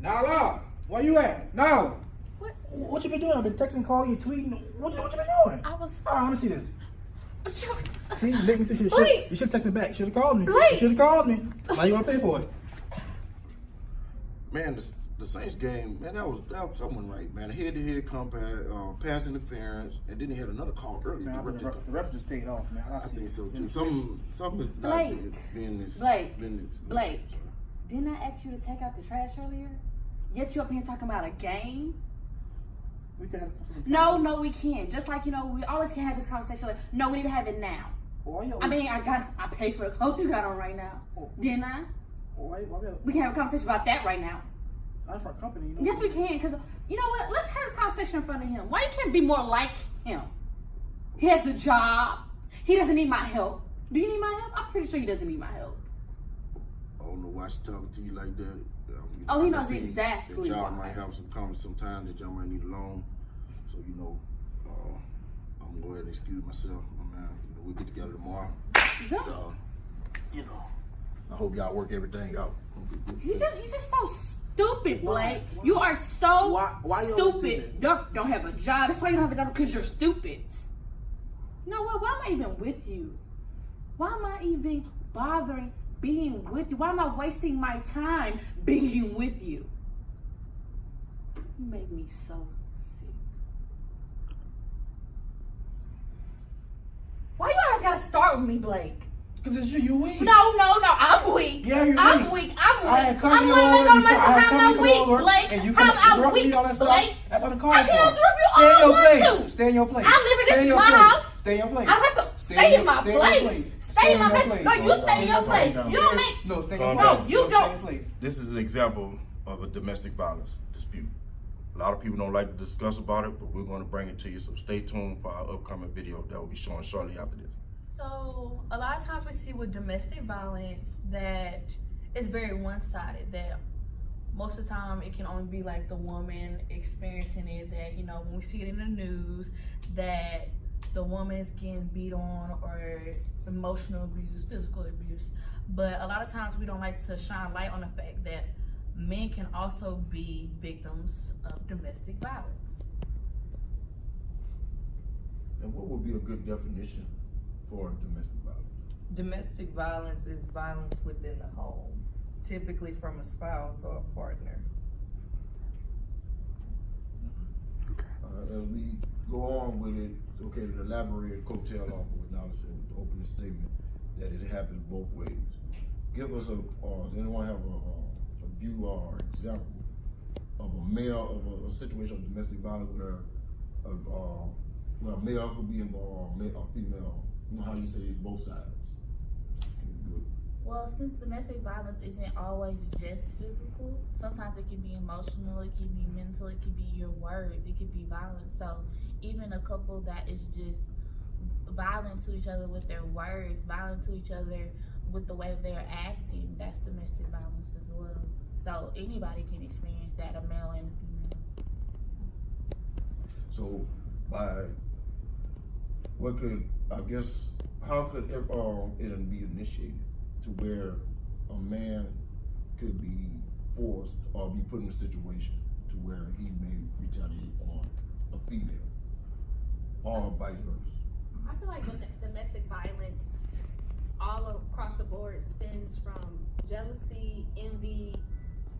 Nala, where you at? Nala. What? What you been doing? I've been texting, calling you, tweeting. What you been doing? I was. Oh, let me see this. But you. See, you let me through. Blake. You should have texted me back. You should have called me. Blake. You should have called me. Now you want to pay for it. Man, the Saints game, man, that was someone right, man. Head-to-head combat, pass interference, and then he had another call earlier. Man, I think the ref just paid off, man. I think so too. Something is not Blake. being Blake. Didn't I ask you to take out the trash earlier? Yet you up here talking about a game? We can have No, we can't. Just like, we always can have this conversation. Like, no, we need to have it now. I paid for the clothes you got on right now. Didn't I? We can have a conversation about that right now. Not for a company, Yes, we can. Because, you know what? Let's have this conversation in front of him. Why you can't be more like him? He has a job. He doesn't need my help. Do you need my help? I'm pretty sure he doesn't need my help. I don't know why she's talking to you like that. He knows exactly that y'all why. might have some time that y'all might need alone. So, I'm going to go ahead and excuse myself. We'll get together tomorrow. I hope y'all work everything out. You just so stupid, Blake. You are so why you stupid. Don't have a job. That's why you don't have a job, because you're stupid. You know what? Why am I even with you? Why am I even bothering being with you? Why am I wasting my time being with you? You make me so sick. Why you always gotta start with me, Blake? Because it's you weak. No, I'm weak. Yeah, you're I'm weak. weak. I I'm come not to even your gonna work, mess I with how come I'm to your weak, work, Blake. and you I'm interrupt me, weak, all that stuff. Blake. That's what I'm calling I for. can't interrupt you Stay in all your I want place. to. Stay in your place. I live in Stay this in your my place. house. Stay in your place. I have to stay in my place. Stay in my place. No, you stay in your place. You don't make. No, stay in your No, place. you Stay in your don't. place. This is an example of a domestic violence dispute. A lot of people don't like to discuss about it, but we're going to bring it to you. So stay tuned for our upcoming video that will be showing shortly after this. So a lot of times we see with domestic violence that it's very one-sided, that most of the time it can only be like the woman experiencing it, that when we see it in the news that the woman is getting beat on or emotional abuse, physical abuse. But a lot of times we don't like to shine light on the fact that men can also be victims of domestic violence. And what would be a good definition for domestic violence? Domestic violence is violence within the home, typically from a spouse or a partner. As we go on with it, okay, to elaborate, coattail off of what Nala said, the opening statement, that it happens both ways. Give us does anyone have a view or example of a situation of domestic violence where a male could be involved, or female, how you say it's both sides? Well, since domestic violence isn't always just physical, sometimes it can be emotional, it can be mental, it can be your words, it can be violent. So even a couple that is just violent to each other with their words, violent to each other with the way they're acting, that's domestic violence as well. So anybody can experience that, a male and a female. So how could it be initiated to where a man could be forced or be put in a situation to where he may retaliate on a female, or vice versa? I feel like domestic violence all across the board stems from jealousy, envy.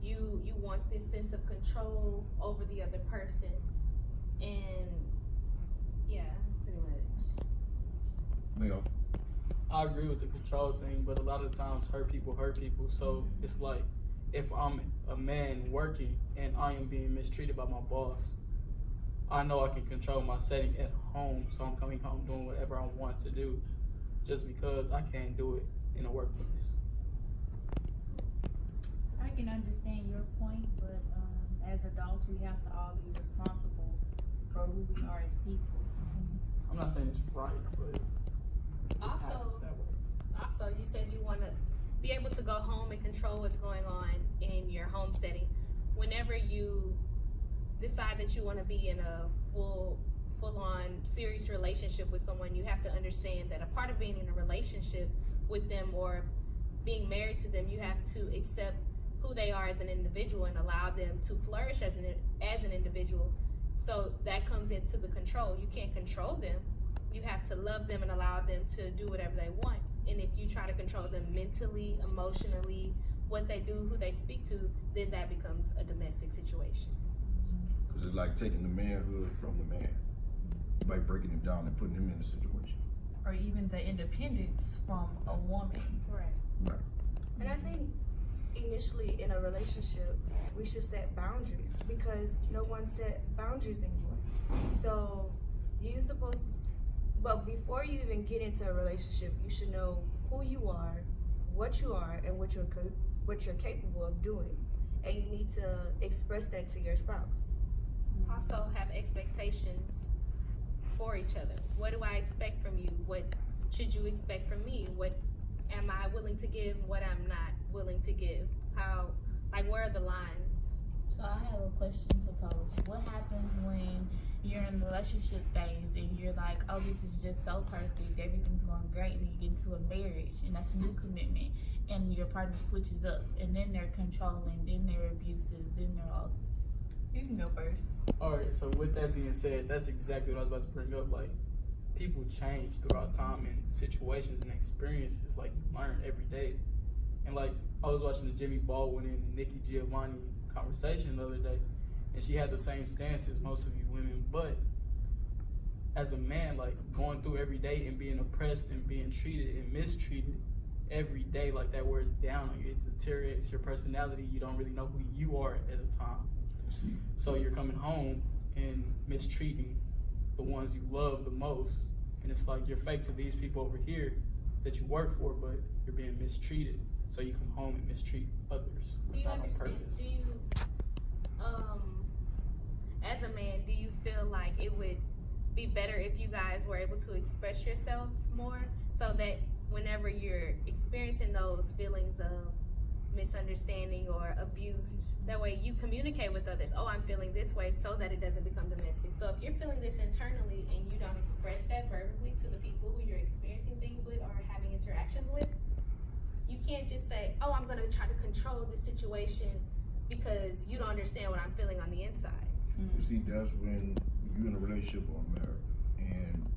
You want this sense of control over the other person, and yeah, pretty much. Male. I agree with the control thing, but a lot of times hurt people. So it's like, if I'm a man working and I am being mistreated by my boss, I know I can control my setting at home, so I'm coming home doing whatever I want to do, just because I can't do it in a workplace. I can understand your point, but as adults, we have to all be responsible for who we are as people. I'm not saying it's right, but Also, you said you want to be able to go home and control what's going on in your home setting. Whenever you decide that you want to be in a full-on serious relationship with someone, you have to understand that a part of being in a relationship with them or being married to them, you have to accept who they are as an individual and allow them to flourish as an individual. So that comes into the control. You can't control them. You have to love them and allow them to do whatever they want. And if you try to control them mentally, emotionally, what they do, who they speak to, then that becomes a domestic situation. Because it's like taking the manhood from the man by breaking him down and putting him in a situation. Or even the independence from a woman. Right. Right. And I think initially in a relationship, we should set boundaries because no one set boundaries anymore. So you're supposed to, but before you even get into a relationship, you should know who you are, what you are, and what you're capable of doing. And you need to express that to your spouse. Also have expectations for each other. What do I expect from you? What should you expect from me? What am I willing to give? What I'm not willing to give? Where are the lines? So I have a question to pose. What happens when you're in the relationship phase and you're like, oh, this is just so perfect, everything's going great, and you get into a marriage, and that's a new commitment, and your partner switches up, and then they're controlling, then they're abusive, then they're all this. You can go first. Alright, so with that being said, that's exactly what I was about to bring up. Like, people change throughout time and situations and experiences. Like, you learn every day. And like, I was watching the Jimmy Baldwin and Nikki Giovanni conversation the other day, and she had the same stance as most of you women, but as a man, like, going through every day and being oppressed and being treated and mistreated every day, like, that wears down on you. It deteriorates your personality. You don't really know who you are at a time. So you're coming home and mistreating the ones you love the most, and it's like you're fake to these people over here that you work for, but you're being mistreated. So you come home and mistreat others. Do It's you not on understand? purpose. Do you, as a man, do you feel like it would be better if you guys were able to express yourselves more, so that whenever you're experiencing those feelings of misunderstanding or abuse, that way you communicate with others, oh, I'm feeling this way, so that it doesn't become domestic. So if you're feeling this internally and you don't express that verbally to the people who you're experiencing things with or having interactions with, you can't just say, oh, I'm gonna try to control this situation because you don't understand what I'm feeling on the inside. You see, that's when you're in a relationship or married and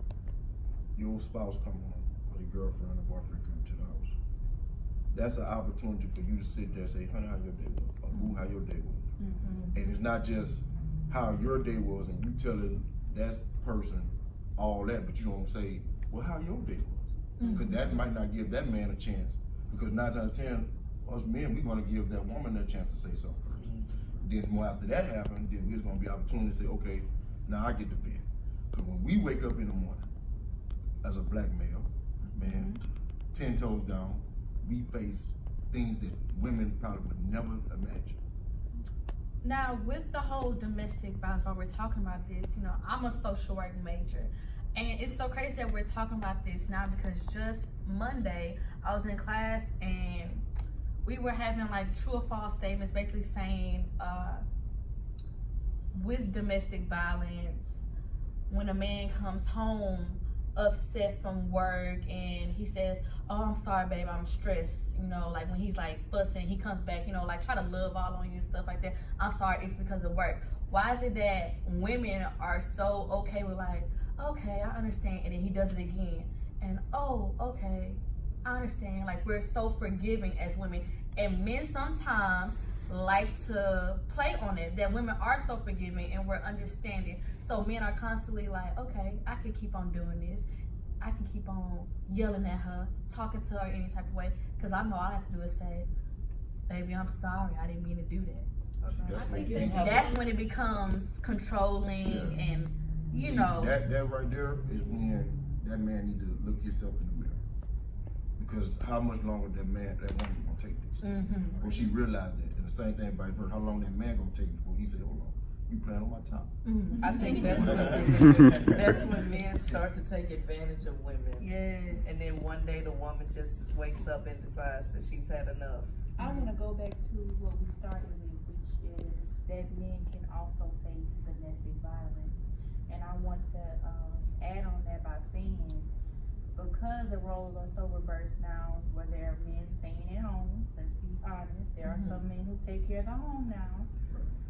your spouse come home, or your girlfriend or boyfriend come to the house. That's an opportunity for you to sit there and say, honey, how your day was? Or boo, how your day was? Mm-hmm. And it's not just how your day was and you telling that person all that, but you don't say, well, how your day was? Because that might not give that man a chance. Because 9 times out of 10, us men, we're gonna give that woman a chance to say something first. Then more after that happens, then there's gonna be opportunity to say, okay, now I get to vent. Because when we wake up in the morning, as a black male, man, 10 toes down, we face things that women probably would never imagine. Now, with the whole domestic violence, while we're talking about this, I'm a social work major. And it's so crazy that we're talking about this now because just Monday, I was in class and we were having like true or false statements basically saying with domestic violence, when a man comes home upset from work and he says, oh, I'm sorry, babe, I'm stressed, like when he's like fussing, he comes back, like try to love all on you and stuff like that. I'm sorry, it's because of work. Why is it that women are so okay with like, okay, I understand, and then he does it again, and oh, okay, I understand. Like, we're so forgiving as women, and men sometimes like to play on it, that women are so forgiving and we're understanding. So men are constantly like, okay, I can keep on doing this. I can keep on yelling at her, talking to her any type of way, because I know all I have to do is say, baby, I'm sorry, I didn't mean to do that. That's when it becomes controlling and, That right there is when that man need to look himself in the mirror. Because how much longer that woman gonna take this? Before she realized that. And the same thing vice versa, how long that man gonna take before he say, hold on, you playing on my top. I think that's when men start to take advantage of women. Yes. And then one day the woman just wakes up and decides that she's had enough. I want to go back to what we started with, which is that men can also face domestic violence. And I want to add on that by saying because the roles are so reversed now, where there are men staying at home, let's be honest, there are some men who take care of the home now,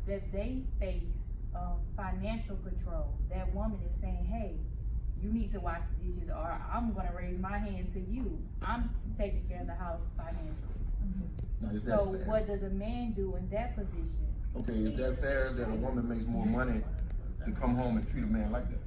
that they face financial control. That woman is saying, hey, you need to wash the dishes, or I'm gonna raise my hand to you. I'm taking care of the house financially. Now, is that So fair? what does a man do in that position? Okay, is that fair that a woman makes more money to come home and treat a man like that?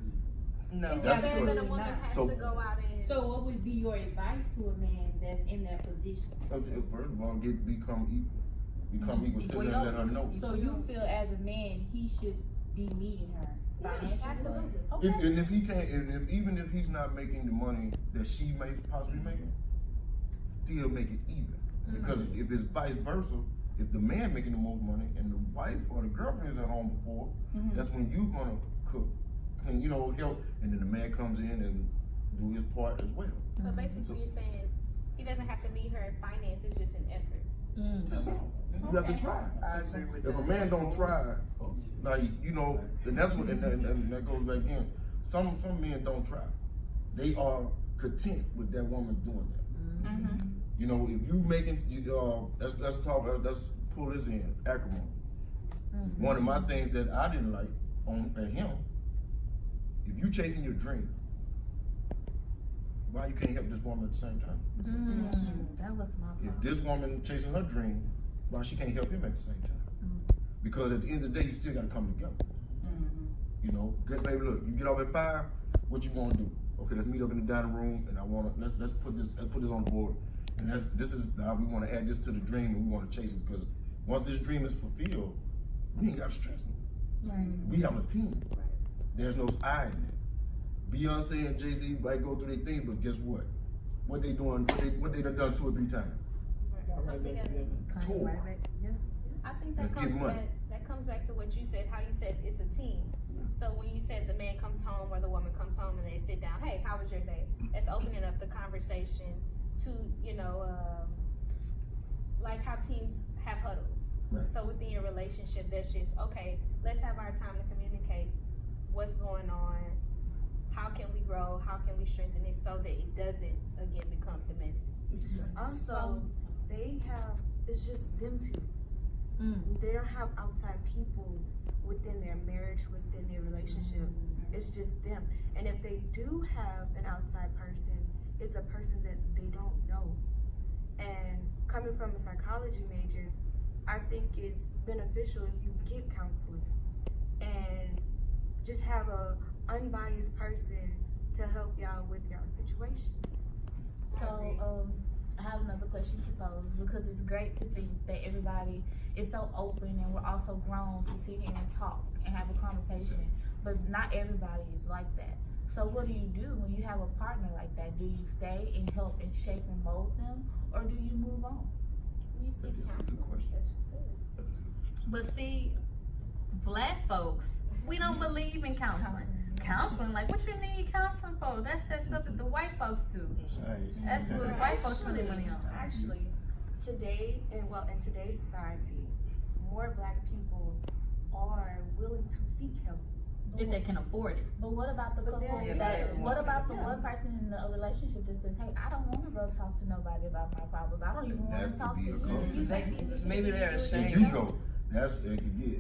No. Is That's it fair that a good. woman has So- to go out and? So what would be your advice to a man that's in that position? Okay, first of all, become equal. Become equal. Sit there and let her know. So you feel as a man, he should be meeting her financially? Absolutely. Okay. And if he can't, and even if he's not making the money that she may possibly making, still make it even. Because if it's vice versa, if the man making the most money and the wife or the girlfriend is at home before, that's when you gonna cook, clean, help, and then the man comes in and do his part as well. So basically, you're saying he doesn't have to meet her finance; it's just an effort. That's all. You have to try. I agree with If that. a man don't try, like and that's what, and that goes back in. Some men don't try. They are content with that woman doing that. If you making, let's pull this in acrimony. One of my things that I didn't like at him, if you chasing your dream, why you can't help this woman at the same time? That was my If this woman chasing her dream, why she can't help him at the same time? Because at the end of the day, you still gotta come together. Good baby, look, you get off at 5, what you wanna do? Okay, let's meet up in the dining room, and I wanna let's put this on the board, and this is now we wanna add this to the dream, and we wanna chase it, because once this dream is fulfilled, we ain't gotta stress it. We have a team. There's no I in it. Beyonce and Jay-Z might go through their thing, but guess what? What they doing? What they done 2 or 3 times? Come together. Tour. I think Let's get money. that comes back to what you said, how you said it's a team. So when you said the man comes home or the woman comes home and they sit down, hey, how was your day? That's opening up the conversation to, like how teams have huddles. Right. So within your relationship, that's just, okay, let's have our time to communicate what's going on, how can we grow, how can we strengthen it so that it doesn't, again, become domestic. Exactly. Also, it's just them two. They don't have outside people within their marriage, within their relationship. It's just them. And if they do have an outside person, it's a person that they don't know. And coming from a psychology major, I think it's beneficial if you get counseling and just have a unbiased person to help y'all with y'all situations. So, I have another question to pose, because it's great to think that everybody is so open and we're also grown to sit here and talk and have a conversation, but not everybody is like that. So what do you do when you have a partner like that? Do you stay and help and shape and mold them, or do you move on? You seek Good counseling, question. that's just it. But see, black folks, we don't believe in counseling. Counseling, like what you need counseling for? That's that stuff that the white folks do. That's what the white folks spend their money on. Actually, in today's society, more black people are willing to seek help. If they can afford it. But what about the couple what about the one person in the relationship that says, hey, I don't want to go talk to nobody about my problems. I don't even want That to talk could to be a you. conflict. You take the initiative. Maybe they're you do it ashamed. If you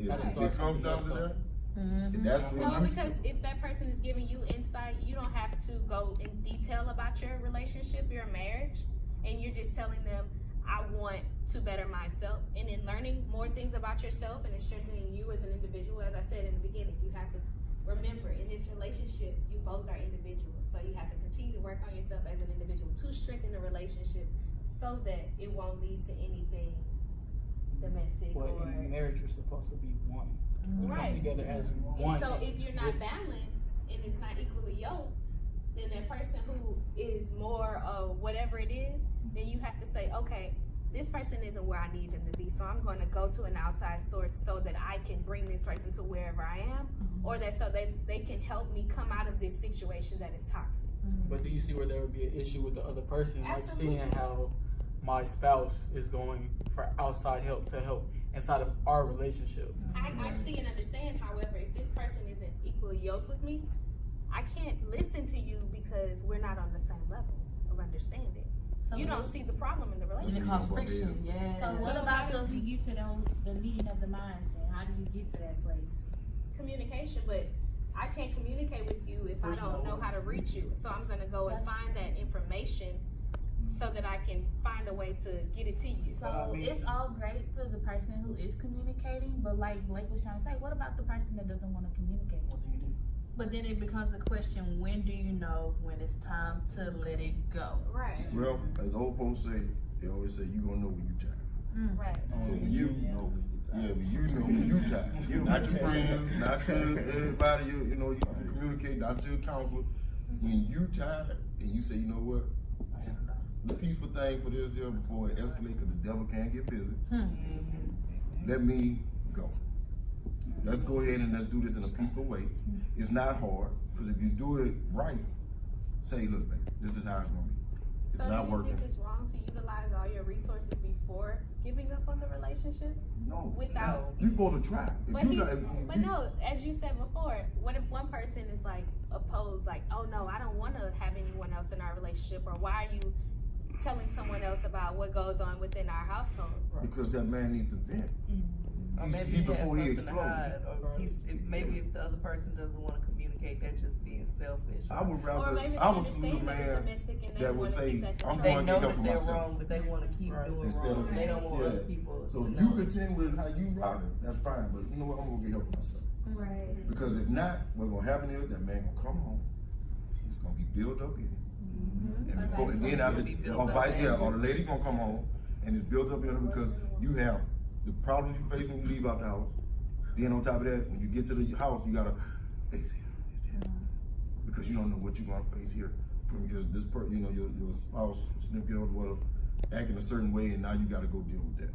yourself. go, if it comes down to that, Mm-hmm. that's No, when because if that person is giving you insight, you don't have to go in detail about your relationship, your marriage, and you're just telling them, I want to better myself. And in learning more things about yourself and in strengthening you as an individual, as I said in the beginning, you have to remember in this relationship, you both are individuals. So you have to continue to work on yourself as an individual to strengthen the relationship so that it won't lead to anything domestic But or. in marriage, you're supposed to be one. You Right. come together as one. And so if you're not balanced and it's not equally yoked, then that person who is more of whatever it is, then you have to say, okay, this person isn't where I need them to be, so I'm going to go to an outside source so that I can bring this person to wherever I am, or that so that they can help me come out of this situation that is toxic. But do you see where there would be an issue with the other person? Absolutely. Like seeing how my spouse is going for outside help to help inside of our relationship. I see and understand, however, if this person isn't equally yoked with me, I can't listen to you because we're not on the same level of understanding. You don't see the problem in the When it relationship. causes friction, yeah. So what So about if we get to the meeting of the minds then? How do you get to that place? Communication, but I can't communicate with you if I don't know how to reach you. So I'm gonna go and find that information so that I can find a way to get it to you. So it's all great for the person who is communicating, but like Blake was trying to say, what about the person that doesn't want to communicate? What do you do? But then it becomes a question, when do you know when it's time to let it go? Right. Well, as old folks say, they always say, you gonna know when you tired. Right. So when you know, when you know when you tired, not your friends, not your everybody, you know, you communicate, not your counselor. When you tired and you say, you know what, the peaceful thing for this here before it escalates, because the devil can't get busy. Let me go. Let's go ahead and let's do this in a peaceful way. It's not hard, because if you do it right, say, look, baby, this is how it's gonna be. It's So not do you working. think it's wrong to utilize all your resources before giving up on the relationship? No. Without. You supposed to try. If But you he, not- if but you- no, as you said before, what if one person is like opposed, like, oh no, I don't want to have anyone else in our relationship, or why are you telling someone else about what goes on within our household? Because that man needs to vent. Or He's- maybe he he has before he something to explodes. hide, or maybe if the other person doesn't want to communicate, they're just being selfish. I would Or rather, maybe they I would salute a understand that it's man domestic and they that would want to say, keep that I'm control. They going to know get help that for they're myself. wrong, but they want to keep doing Instead wrong. of- They don't want yeah. other people So to you know. continue with how you rocking, that's fine, but you know what, I'm gonna get help for myself. Right. Because if not, what's gonna happen is that man gonna come home, it's gonna be built up in him. And before, and then after, or the lady gonna come home, and it's built up in her because you have the problems you face when you leave out the house. Then on top of that, when you get to the house, you gotta, because you don't know what you're gonna face here from your spouse, significant other, whatever, acting a certain way, and now you gotta go deal with that.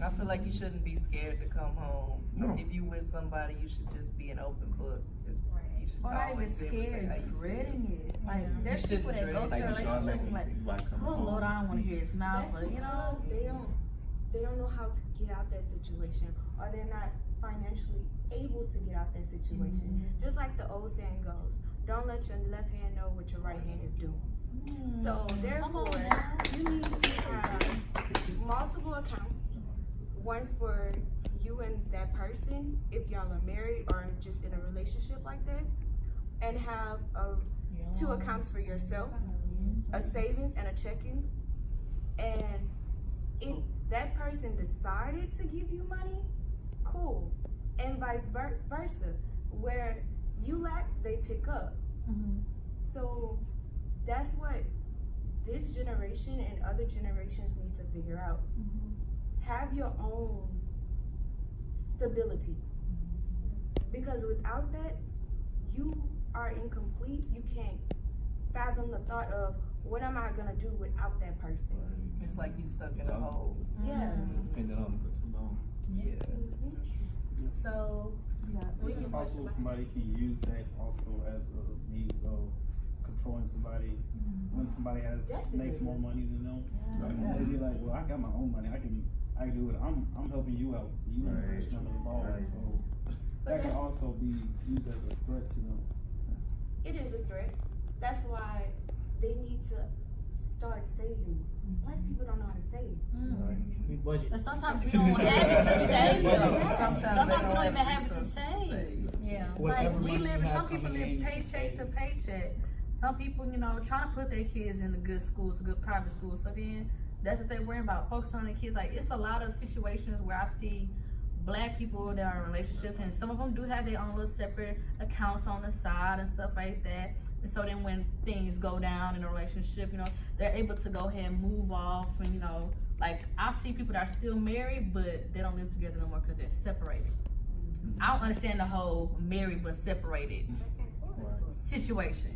I feel like you shouldn't be scared to come home. No. If you with somebody, you should just be an open book. Just, you should Or not even always be able to say how scared, you dreading it. Like, You there's shouldn't people that dread go it. to a relationship and like, oh Lord, I don't want to hear his mouth, That's but you know. because they don't know how to get out that situation, or they're not financially able to get out that situation. Just like the old saying goes, don't let your left hand know what your right hand is doing. So therefore, you need to have multiple accounts, one for you and that person, if y'all are married or just in a relationship like that, and have two accounts for yourself, a savings and a check-ins. And if that person decided to give you money, cool, and vice versa. Where you lack, they pick up. So that's what this generation and other generations need to figure out. Have your own stability, because without that, you are incomplete. You can't fathom the thought of, what am I gonna do without that person? It's like you stuck in a hole. Yeah. Depending on it for too long. Yeah. So we Is can it possible somebody can use that also as a means of controlling somebody when somebody makes more money than them? They be like, well, I got my own money. I can do it. I'm helping you out. You ain't pushing under the ball. So that can also be used as a threat to them. It is a threat. That's why they need to start saving. Black people don't know how to save. We budget. But sometimes we don't have it to save though. Sometimes we don't even have it to something save. Yeah, Whatever like we money live, you have some people coming live in, you paycheck to save. paycheck. Some people, you know, trying to put their kids in the good schools, good private schools. So then that's what they're worrying about, focusing on their kids. Like, it's a lot of situations where I see Black people that are in relationships, and some of them do have their own little separate accounts on the side and stuff like that. And so then when things go down in a relationship, you know, they're able to go ahead and move off. And, you know, like, I see people that are still married, but they don't live together no more because they're separated. I don't understand the whole married but separated situation.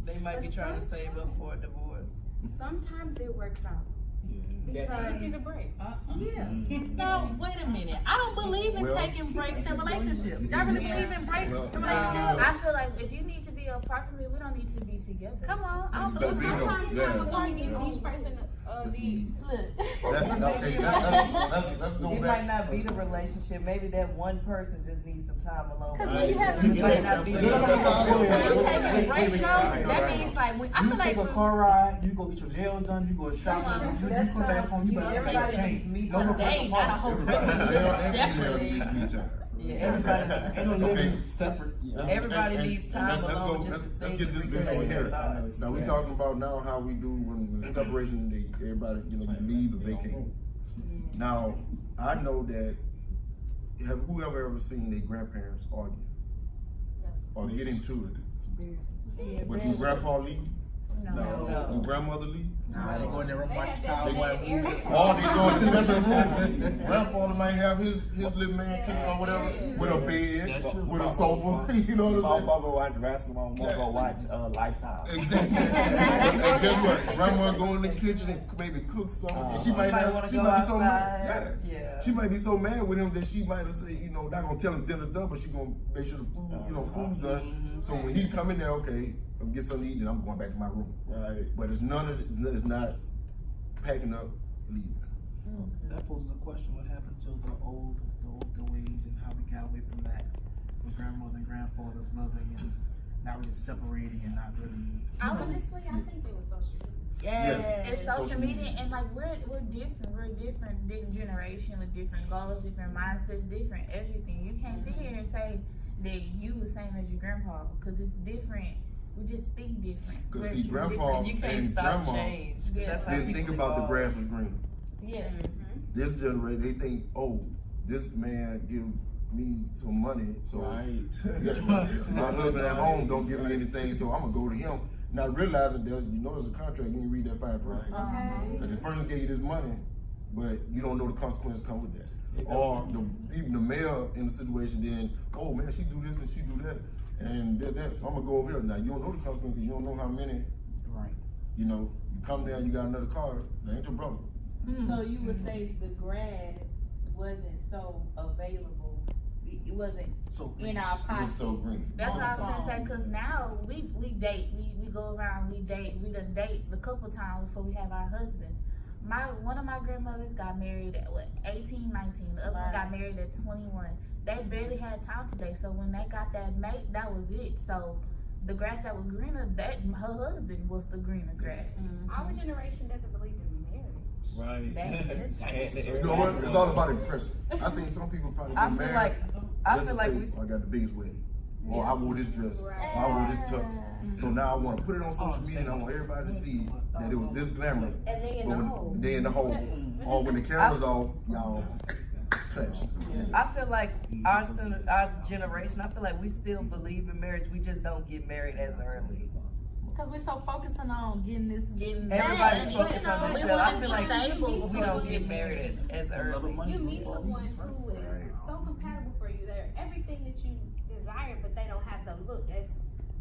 They might be But trying to save up for a divorce. Sometimes it works out. Because, Need a break. yeah. No, wait a minute. I don't believe in Well- taking breaks in relationships. Y'all really believe in breaks in relationships? I feel like if you need to be be apart from me, we don't need to be together. Come on. And I'm but we don't- Sometimes yeah. time alone gives each person Let's the see. Look. Let's go It back. might not be the relationship. Maybe that one person just needs some time alone. Because It when you have might not be the No, no, no, no, no, when no, you no, taking no, no, breaks, no, though, no, that no, means no. like when I You feel like take a when- car ride, you go get your nail done, you go shopping, you That's come back time. home, you better Everybody change. needs me No, no, time. They not a whole Everybody, breakfast male and separate. female need me time. Yeah, everybody. Ain't no living separate. Everybody needs time let's alone go, just to let's think get this and visual reflect here. their thoughts. Now we talking about now how we do when separation, everybody, leave or vacate. Now, I know that, have whoever ever seen their grandparents argue? Or get into it? But do grandpa leave? No. Do grandmother leave? Nah, they go in their room, They watch have Cowboy designated movies. Or they go in the separate room. Grandfather might have his little man cave or whatever, with a bed, That's true. with a sofa, you know what I'm saying? Mom go watch wrestling, mom go watch Lifetime. Exactly. And guess what? Grandma go in the kitchen and maybe cook something. And she might Somebody not. wanna She go might be so outside. mad. Yeah. She might be so mad with him that she might have said, not gonna tell him dinner done, but she gonna make sure the food, food's done. So when he come in there, okay, I'm get something to eat, then I'm going back to my room. Right. But it's it's not packing up, leaving. That poses a question, what happened to the older ways and how we got away from that? With grandmother and grandfather's loving and not really separating and not really. Honestly, I think it was social media. Yes. It's social media, and like we're different. We're different generation with different goals, different mindsets, different everything. You can't sit here and say that you the same as your grandpa because it's different. We just think different. Cause We're see, grandpa You can't and stop grandma change. Yeah. That's how didn't people think about the evolve. grass was greener. Yeah. This generation, they think, oh, this man give me some money, so yeah, my husband at home don't give me anything, so I'm gonna go to him. Not realizing that there's a contract, you ain't read that fine print. Cause the person gave you this money, but you don't know the consequences come with that. Or even the male in the situation, then, oh man, she do this and she do that, and that, so I'm gonna go over here. Now you don't know the consequences, you don't know how many. Right. You come down, you got another car, that ain't your brother. So you would say the grass wasn't so available. It wasn't So in our It pocket. was so green. That's what I was gonna say. Cause now we date, we go around, we date, we done date a couple times before we have our husbands. One of my grandmothers got married at 18, 19. The other one got married at 21. They barely had time today. So when they got that mate, that was it. So the grass that was greener, that her husband was the greener grass. Our generation doesn't believe in marriage. Right. You know what? It's all about impressing. I think some people probably I get feel married. like just to say, I got the biggest wedding. Or I wore this dress. Or I wore this tux. So now I want to put it on social media and I want everybody to see that it was this glamorous. And they in But the when hole. they in the hole. Or when the camera's off, y'all clash. I feel like our generation, I feel like we still believe in marriage. We just don't get married as early. Because we're so focusing on getting this. Everybody's bag, focused on we themselves. I wanna feel be like stable we don't get married as early. You meet someone who is so compatible for you. They're everything that you desire, but they don't have the look as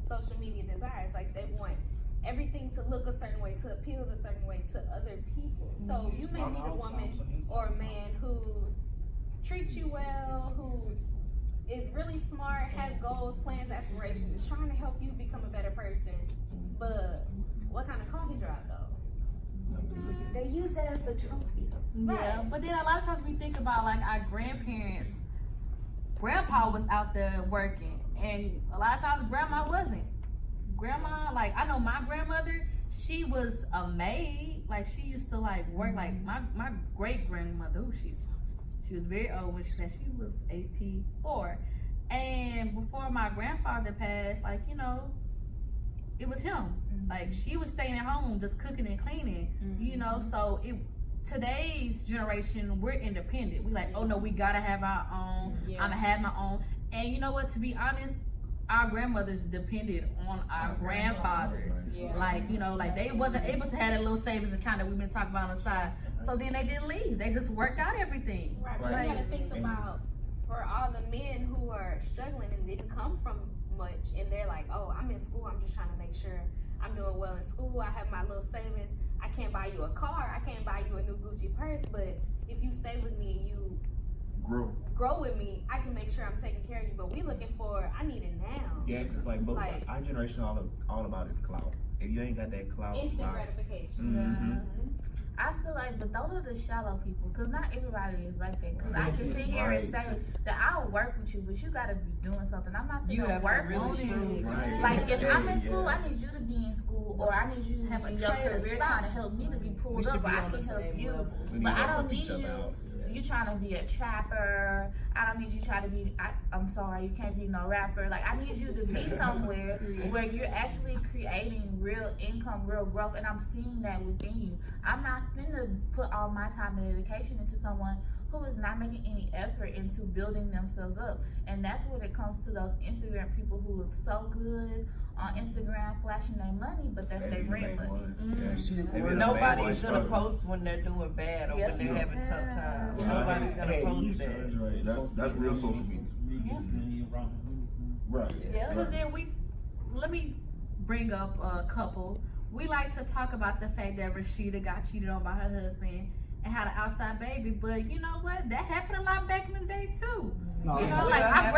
social media desires. Like they want everything to look a certain way, to appeal a certain way to other people. So you may meet a woman or a man who treats you well, who is really smart, has goals, plans, aspirations, is trying to help you become a better person. But what kind of car he drive though? They use that as the trophy. Yeah, but then a lot of times we think about like our grandparents. Grandpa was out there working, and a lot of times grandma wasn't. Grandma, like I know my grandmother, she was a maid. Like she used to like work. Like my great grandmother, she was very old when she said she was 84, and before my grandfather passed, like it was him. Like she was staying at home, just cooking and cleaning. So today's generation, we're independent. We like, oh no, we gotta have our own. I'ma have my own. And you know what? To be honest, our grandmothers depended on our grandfathers. Like they wasn't able to have that little savings account that we've been talking about on the side. So then they didn't leave. They just worked out everything. Right. But you gotta think about for all the men who are struggling and didn't come from much, and they're like, oh, I'm in school. I'm just trying to make sure I'm doing well in school. I have my little savings. I can't buy you a car. I can't buy you a new Gucci purse. But if you stay with me and you grow with me, I can make sure I'm taking care of you. But we looking for, I need it now. Yeah, because like most Like- our generation all about is clout. If you ain't got that clout, Instant gratification. Mm-hmm. I feel like, but those are the shallow people, because not everybody is like that. Because I can sit here and say that I'll work with you, but you gotta be doing something. I'm not You gonna have to work really on you. strive. Right. Like if I'm in Yeah. school, I need you to be in school, or I need you to Have a be in your trade of career stock. trying to help me to be We pulled should up, be or I on the can help same you. level. We need But to I help don't need each other you. out. You trying to be a trapper. I don't need you trying to be, I'm sorry, you can't be no rapper. Like, I need you to be somewhere where you're actually creating real income, real growth, and I'm seeing that within you. I'm not finna put all my time and dedication into someone who is not making any effort into building themselves up. And that's where it comes to those Instagram people who look so good on Instagram flashing their money, but that's their real money. Nobody's gonna post when they're doing bad or Yep. when they're having tough times. Yeah. Nobody's gonna post that. That's real social media. Right. Yeah. Because then let me bring up a couple. We like to talk about the fact that Rashida got cheated on by her husband and had an outside baby, but you know what? That happened a lot back in the day too. No, You it's know, still like our happening.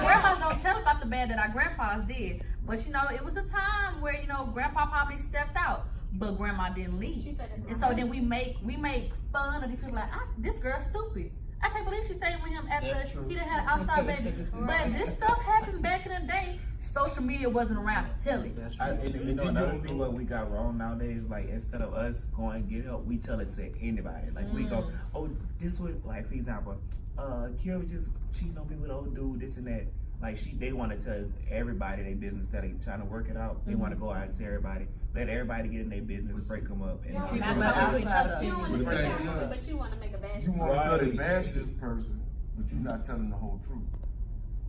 grandmas don't tell about the bad that our grandpas did. But you know, it was a time where, you know, grandpa probably stepped out, but grandma didn't leave. She said it's And so then we make fun of these people like, this girl's stupid. I can't believe she stayed with him after he done had an outside baby. But this stuff happened back in the day. Social media wasn't around to tell it. That's true. You know, another thing what we got wrong nowadays, like instead of us going and get help, we tell it to anybody. Like we go, oh, this would, like for example, Kira was just cheating on me with old dude, this and that. Like they want to tell everybody their business instead of trying to work it out. They want to go out and tell everybody, let everybody get in their business, break them up. And Yeah, Not People talking to each outside other. You don't want to But the say thing something, is, but you want to make a bash. You want to Right. study bash this person, but you're not telling the whole truth.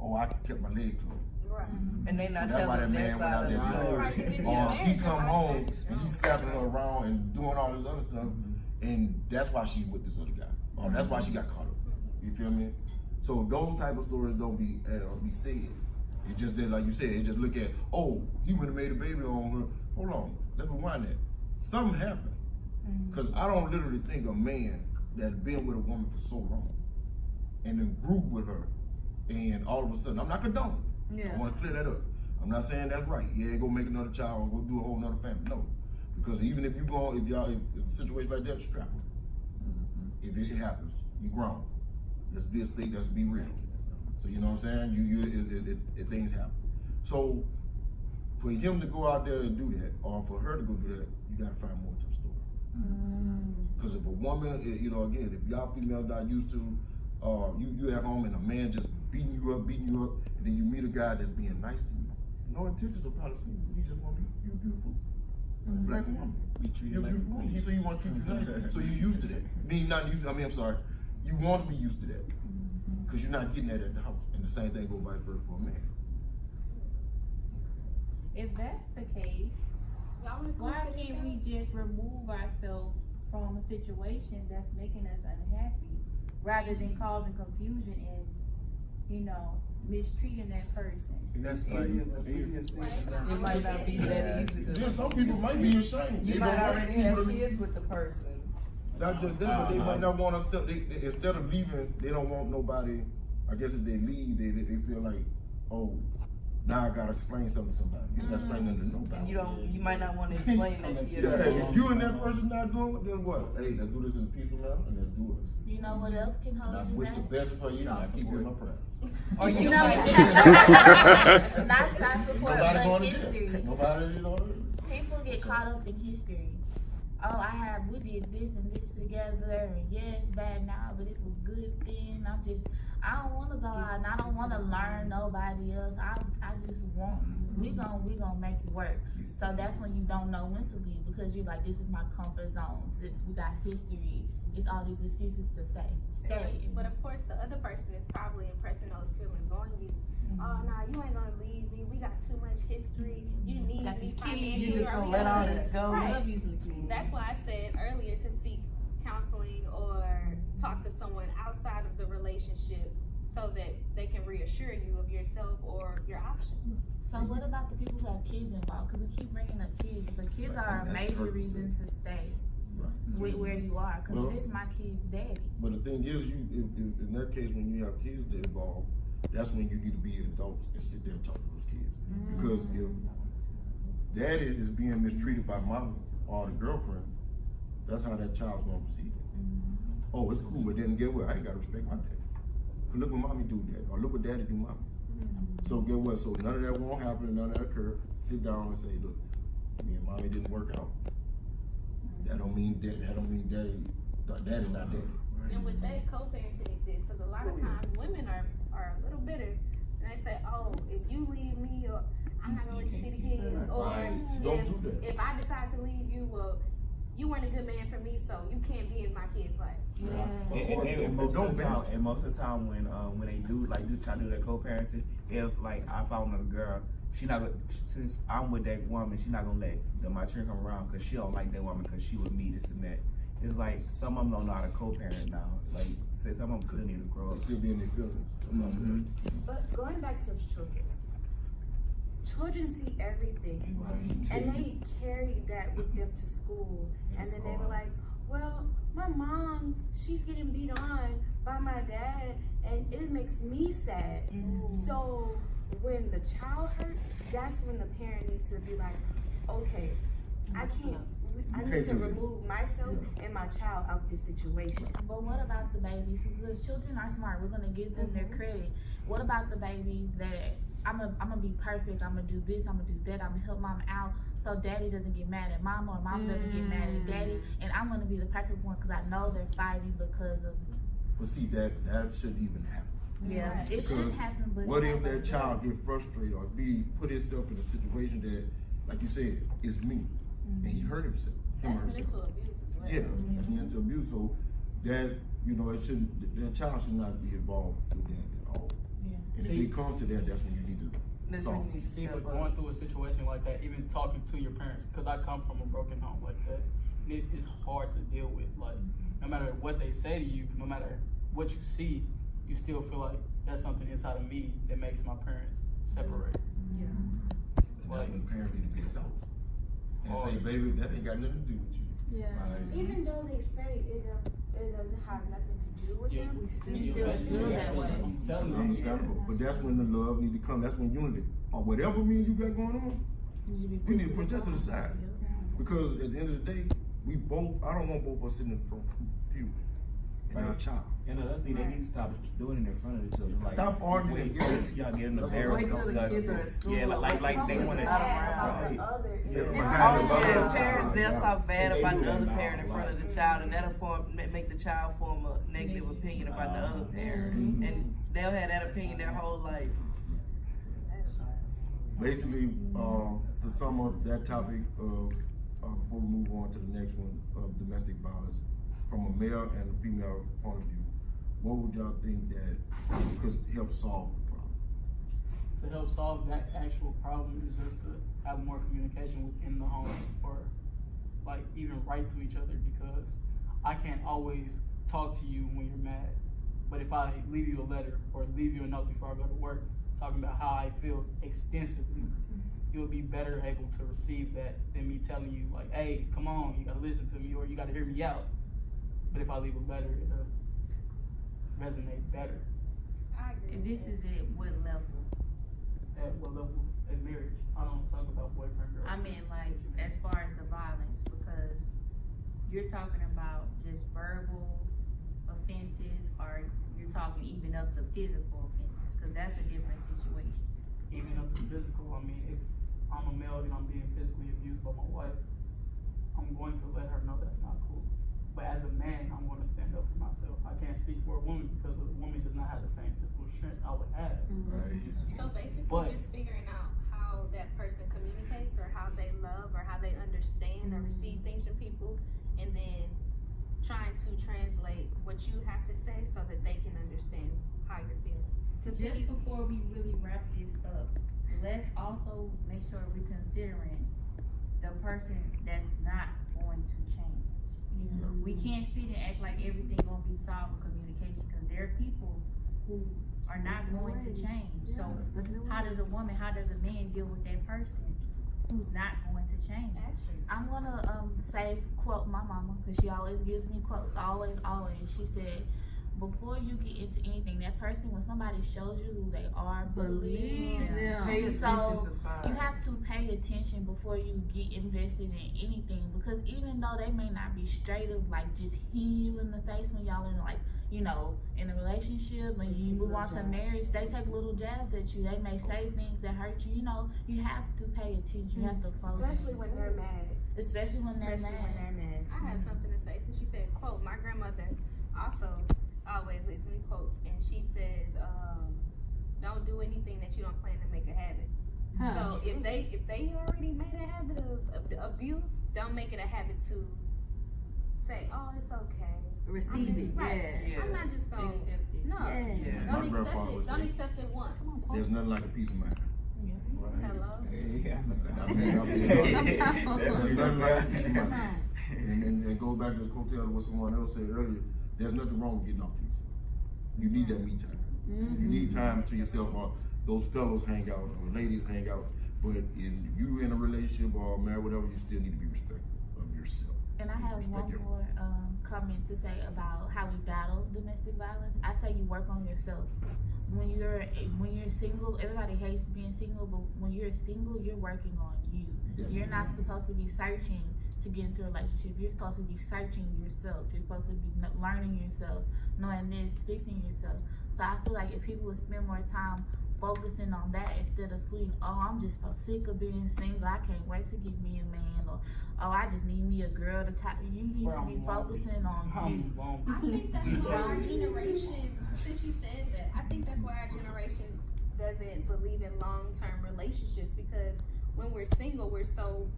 Oh, I kept my leg closed. Right. And they So not that's why that telling their man went out side there of the story. Right, 'cause if you're Or married, he you're come right home there. and he's slapping her around and doing all this other stuff, and that's why she's with this other guy. Or that's why she got caught up. You feel me? So those type of stories don't be said. It just did, like you said, it just look at, oh, he would have made a baby on her. Hold on, let's rewind that. Something happened. Because I don't literally think a man that's been with a woman for so long and then grew with her, and all of a sudden, I'm not condoning. I want to clear that up. I'm not saying that's right. Yeah, go make another child or go do a whole nother family. No. Because even if you go, if a situation like that, strap her. If it happens, you grown. Let's be a state, let's be real. So you know what I'm saying? It things happen. So for him to go out there and do that, or for her to go do that, you gotta find more to the story. Because if a woman, you know, again, if y'all females not used to, you at home and a man just beating you up, and then you meet a guy that's being nice to you, no intentions of probably sweet. He just want to be, you're beautiful. Black woman. we treat You're it like beautiful. So you want to treat you nice. So you're used to that. I'm sorry. You want to be used to that. Because you're not getting that at the house. And the same thing goes vice versa for a man. If that's the case, why can't we just remove ourselves from a situation that's making us unhappy, rather than causing confusion and, you know, mistreating that person? That's It might not be that easy to. Yeah, some people might be ashamed. You They might don't want already people have to- kids with the person. Not just that, but they might not want to step. Instead of leaving, they don't want nobody. I guess if they leave, they feel like, oh, now I gotta explain something to somebody. You gotta explain nothing to nobody. And you might not want to explain that to your Yeah, if you and that person not doing it, guess what? Hey, let's do this in a peaceful manner and let's do it. You know what else can And I hold you wish back? the best for you, and I keep you in my prayer. Or you know, might. not child support, Nobody but going to history. jail. Nobody, you know. People get caught up in history. Oh, we did this and this together, and yeah, it's bad now, but it was good then. I don't want to go out, and I don't want to learn nobody else. I just want, we gonna make it work. So that's when you don't know when to leave, because you're like, this is my comfort zone. We got history. It's all these excuses to say, stay. But of course, the other person is probably impressing those feelings on you. Oh, nah, you ain't gonna leave me. We got too much history. You need Got me these kids. financially. You just or gonna let all whatever. this go. Right. Love using the kids. That's why I said earlier to seek counseling or talk to someone outside of the relationship so that they can reassure you of yourself or your options. So what about the people who have kids involved? Because we keep bringing up kids, but kids are a major reason to stay. Right. with where you are, cause Well- this is my kid's daddy. But the thing is, if in that case, when you have kids that involved, that's when you need to be adults and sit there and talk to those kids. Because if daddy is being mistreated by mama or the girlfriend, that's how that child's gonna perceive it. Oh, it's cool, but then get what? I ain't gotta respect my daddy. But look what mommy do daddy, or look what daddy do mommy. So get what? So none of that won't happen, none of that occur. Sit down and say, look, me and mommy didn't work out. That don't mean daddy not daddy. And with that, co-parenting exists, because a lot of times women are a little bitter, and they say, oh, if you leave me, or I'm not gonna let you see the kids, or Don't do that. if I decide to leave you, well, you weren't a good man for me, so you can't be in my kid's life. And most of the time when they do try to do that co-parenting, if like I found another girl, she not gonna, since I'm with that woman, she not gonna let my children come around because she don't like that woman because she with me, this and that. It's like some of them don't know how to co-parent now. Like say some of them still need to grow up. Still be in their feelings. But going back to the children see everything, and they carry that with them to school, and then they were like, well, my mom, she's getting beat on by my dad, and it makes me sad. So when the child hurts, that's when the parent needs to be like, okay, I need to remove myself and my child out of this situation. But what about the babies? Because children are smart. We're gonna give them their credit. What about the babies that I'm gonna be perfect, I'm gonna do this, I'm gonna do that, I'm gonna help mama out so daddy doesn't get mad at mama or mama doesn't get mad at daddy, and I'm gonna be the perfect one because I know they're fighting because of me. But see, that shouldn't even happen. Yeah, it should happen, but What if that child get frustrated or put himself in a situation that, like you said, it's me, and he hurt himself, him or That's herself. mental abuse as well. Yeah, that's mental abuse. So that that child should not be involved with that at all. And if See- it comes to that, that's when you need to solve it. See, but going through a situation like that, even talking to your parents, because I come from a broken home like that, it is hard to deal with. Like, no matter what they say to you, no matter what you see, you still feel like that's something inside of me that makes my parents separate. And that's when parents need to be adults and say, baby, that ain't got nothing to do with you. Yeah. Even though they say it doesn't have nothing to do with them, we still feel that way. It's understandable, but that's when the love need to come. That's when unity, or whatever means you got going on, we need to put that to the side. Because at the end of the day, I don't want both of us sitting in front of you and our child. And another thing, they need to stop doing it in front of the children. Like, Stop arguing. Wait till y'all get in the marriage. Wait till the kids are at school. Yeah, like they want to. About the other. Parents, they'll talk bad about the other parent in front of the child, and that'll make the child form a negative opinion about the other parent, and they'll have that opinion their whole life. Basically, to sum up that topic of, before we move on to the next one, of domestic violence, from a male and a female point of view, what would y'all think that could help solve the problem? To help solve that actual problem is just to have more communication within the home, or like even write to each other, because I can't always talk to you when you're mad. But if I leave you a letter or leave you a note before I go to work talking about how I feel extensively, you'll be better able to receive that than me telling you like, hey, come on, you gotta listen to me, or you gotta hear me out. But if I leave a letter, it'll resonate better. And this is at what level? At what level? In marriage. I don't talk about boyfriend, girl. I mean, like, as far as the violence, because you're talking about just verbal offenses, or you're talking even up to physical offenses, because that's a different situation. Even up to physical, I mean, if I'm a male and I'm being physically abused by my wife, I'm going to let her know that's not cool. But as a man, I'm going to stand up for myself. I can't speak for a woman because a woman does not have the same physical strength I would have. So basically, just figuring out how that person communicates, or how they love, or how they understand or receive things from people, and then trying to translate what you have to say so that they can understand how you're feeling. Just before we really wrap this up, let's also make sure we're considering the person that's not going to change. We can't sit and act like everything gonna be solved with communication, because there are people who are not going to change. So how does a man deal with that person who's not going to change. I'm gonna say quote my mama, because she always gives me quotes, always. She said, before you get into anything, that person, when somebody shows you who they are, believe them. Pay attention So to signs. you have to pay attention before you get invested in anything, because even though they may not be straight up like just hitting you in the face when y'all in like, you know, in a relationship, when you move on to marriage, they take little jabs at you. They may say things that hurt you. You know, you have to pay attention. You have to focus. Especially when they're mad. Especially when they're mad. I have something to say. Since she said quote, my grandmother also always leaves me quotes, and she says, "Don't do anything that you don't plan to make a habit." So if they already made a habit of abuse, don't make it a habit to say, "Oh, it's okay." Receive it. Right. Yeah. I'm not just gonna Accept it. No. Yeah. My Don't grandfather accept would it. Don't say, accept it once. there's nothing like a peace of mind. Hello. Yeah, I mean, that's there's nothing like a peace of Come mind. on. And go back to the coattail of what someone else said earlier. There's nothing wrong with getting off to yourself. You need that me time. You need time to yourself. Or those fellows hang out, or ladies hang out. But if you in a relationship or married, whatever, you still need to be respectful of yourself. And I have one more comment to say about how we battle domestic violence. I say you work on yourself. When you're single, everybody hates being single, but when you're single, you're working on you. Yes. You're not supposed to be searching to get into a relationship. You're supposed to be searching yourself. You're supposed to be learning yourself, knowing this, fixing yourself. So I feel like if people would spend more time focusing on that instead of I'm just so sick of being single, I can't wait to get me a man, or I just need me a girl to talk. You need to be focusing on you. I think that's why our generation, since you said that, I think that's why our generation doesn't believe in long-term relationships, because when we're single, we're so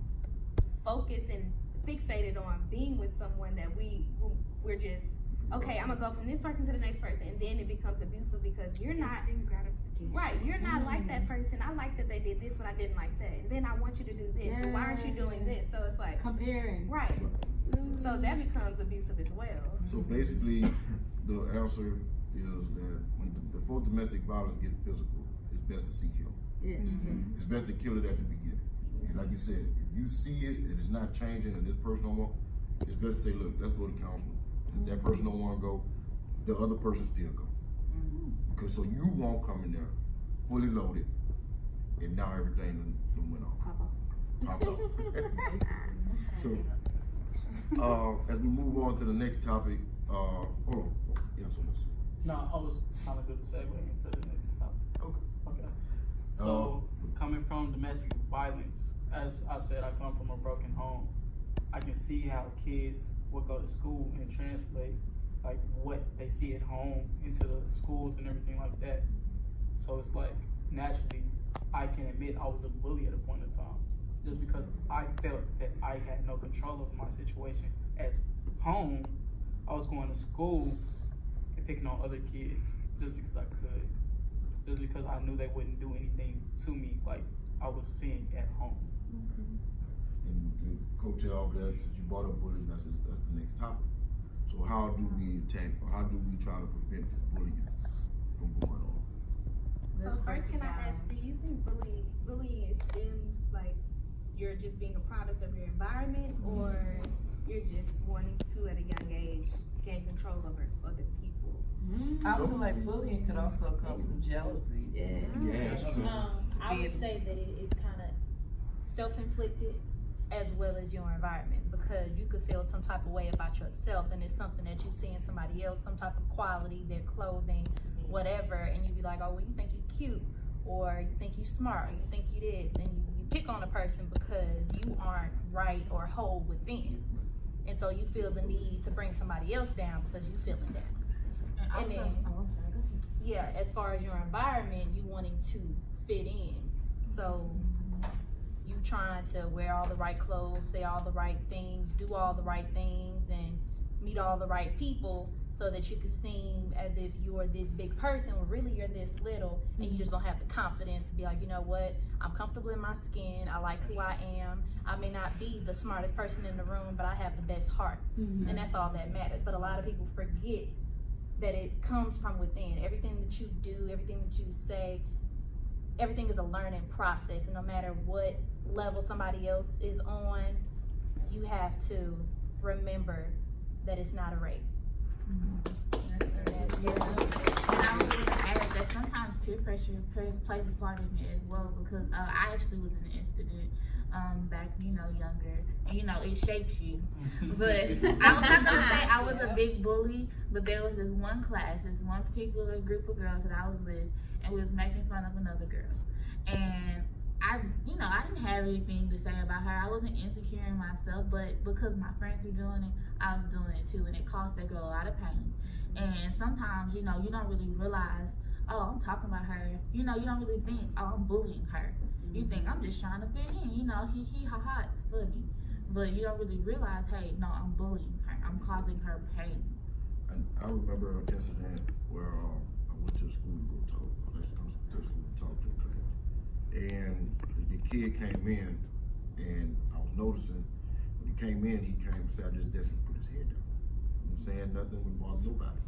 focused and fixated on being with someone that we're just, okay, I'm gonna go from this person to the next person, and then it becomes abusive because you're not, right, you're not like that person. I like that they did this, but I didn't like that. And then I want you to do this, but why aren't you doing this? So it's like Comparing. right. So that becomes abusive as well. So basically, the answer is that before domestic violence gets physical, it's best to seek help. Yeah. It's best to kill it at the beginning. And like you said, if you see it and it's not changing and this person don't want, it's best to say, look, let's go to counseling. If that person don't want to go, the other person still go. Because so you won't come in there fully loaded, and now everything done went off. Pop off. So, as we move on to the next topic, hold on. Yeah, so much. No, I was trying to do the segue into the next topic. Okay. So, coming from domestic violence, as I said, I come from a broken home. I can see how kids will go to school and translate like what they see at home into the schools and everything like that. So it's like, naturally, I can admit I was a bully at a point in time, just because I felt that I had no control of my situation. As home, I was going to school and picking on other kids just because I could, just because I knew they wouldn't do anything to me like I was seeing at home. And to coattail off that, since you brought up bullying, that's the next topic. So how do we attack, or how do we try to prevent bullying from going on? So first, can I ask, do you think bullying is stemmed, like, you're just being a product of your environment, or you're just wanting to, at a young age, gain control over other people? I feel like bullying could also come from jealousy. I would say that it is kind of self-inflicted as well as your environment, because you could feel some type of way about yourself, and it's something that you see in somebody else, some type of quality, their clothing, whatever, and you be like, oh, well, you think you cute, or you think you smart, or you think you this, and you pick on a person because you aren't right or whole within, and so you feel the need to bring somebody else down because you feeling down. And then, yeah, as far as your environment, you wanting to fit in, so you trying to wear all the right clothes, say all the right things, do all the right things, and meet all the right people, so that you could seem as if you're this big person when really you're this little, and you just don't have the confidence to be like, you know what, I'm comfortable in my skin, I like who I am, I may not be the smartest person in the room, but I have the best heart, and that's all that matters. But a lot of people forget that it comes from within. Everything that you do, everything that you say, everything is a learning process, and no matter what level somebody else is on, you have to remember that it's not a race. And I was going to add that sometimes peer pressure plays a part in it as well, because I actually was in an incident back, younger, and it shapes you. But I'm not going to say I was a big bully, but there was this one class, this one particular group of girls that I was with, and we was making fun of another girl. And I didn't have anything to say about her. I wasn't insecure in myself, but because my friends were doing it, I was doing it too, and it caused that girl a lot of pain. And sometimes, you don't really realize, oh, I'm talking about her. You don't really think, oh, I'm bullying her. You think I'm just trying to fit in. He ha ha, it's funny. But you don't really realize, hey, no, I'm bullying her. I'm causing her pain. And I remember an incident where I went to school to talk to a class, and the kid came in, and I was noticing when he came in, he sat at his desk and put his head down. Wasn't saying nothing, wouldn't bother nobody.